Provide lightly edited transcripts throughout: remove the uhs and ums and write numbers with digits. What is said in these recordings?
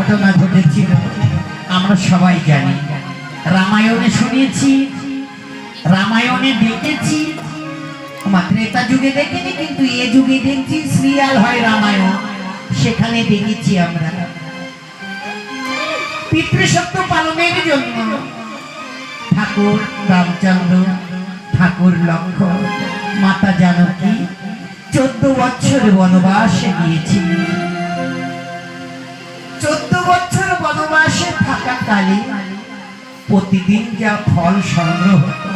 ঘটনা ঘটেছিল আমরা সবাই জানি, রামায়ণে শুনেছি, রামায়ণে দেখেছি, ত্রেতা যুগে দেখিনি, কিন্তু এ যুগে দেখছি সিরিয়াল হয় রামায়ণ, সেখানে দেখেছি আমরা। পিতৃসত্য পালনের জন্য ঠাকুর রামচন্দ্র, ঠাকুর লক্ষ্মণ, মাতা জানকী 14 বছর বনবাসে গিয়েছিল। 14 বছর বনবাসে থাকাকালে প্রতিদিন যা ফল সংগ্রহ হতো,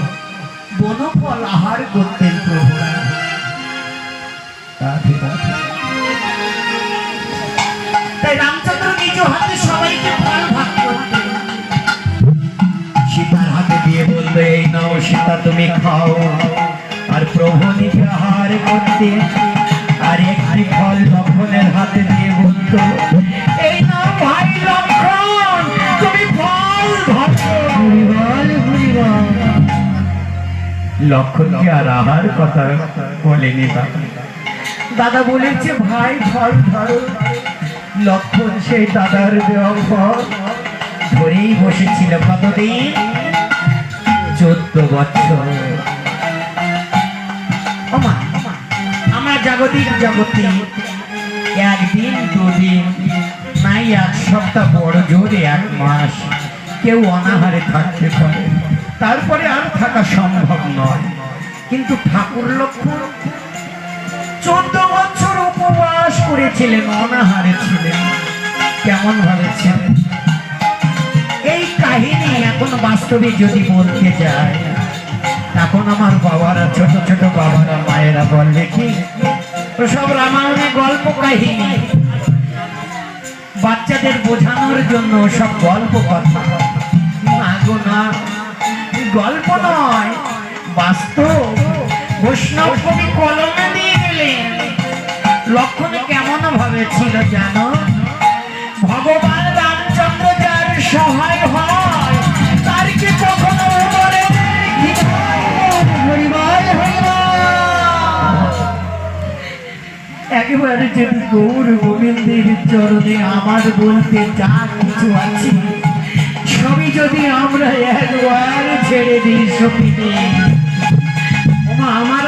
বনফল আহার করতেন প্রভু। তাই রামচন্দ্র নিজ হাতে সবাইকে ফল ভাগ করতেন। সীতার হাতে দিয়ে বলতো, এই নাও সীতা তুমি খাও। আর প্রভু নিজে আহার করতে, আর একটি ফল লক্ষ্মণের হাতে দিয়ে বলতো, এই নাও ভাই লক্ষ্মণ তুমি ফল ভাগো। লক্ষ্মণকে আর আহার কথা বলেনি দাদা, বলেছে ভাই ফল ধরো। লক্ষ্মণ সেই দাদার দেওয়া ফল ধরেই বসেছিল কতদিন? 14 বছর। আমরা জাগতিক জগতে একদিন দুদিন নাই, এক সপ্তাহ, বড় জোরে 1 মাস কেউ অনাহারে থাকতে পারে, তারপরে আর থাকা সম্ভব নয়। কিন্তু ঠাকুর লক্ষ্মণ 14 বছর উপবাস করেছিলেন, অনাহারে ছিলেন। কেমন ভাবে ছিলেন এই কাহিনী এখন বাস্তবে যদি বলতে যায়, এখন আমার বাবারা, ছোট ছোট বাবারা, মায়েরা বলবে কি সব রামায়ণে গল্প কাহিনী, বাচ্চাদের বোঝানোর জন্য সব গল্প কথা। না গো না, গল্প নয়, বাস্তব। বৈষ্ণব কবি কলমে দিয়ে গেলেন। লক্ষ্মণ কেমন ভাবে ছিল জানো? ভগবান রামচন্দ্র যার সহায় হয়, তার কি কখনো উপরে একেবারে যদি গৌর গোবিন্দের চরণে আমার বলতে যা কিছু আছে, সবই যদি আমরা একবার ছেড়ে দিই সপিনে, আমার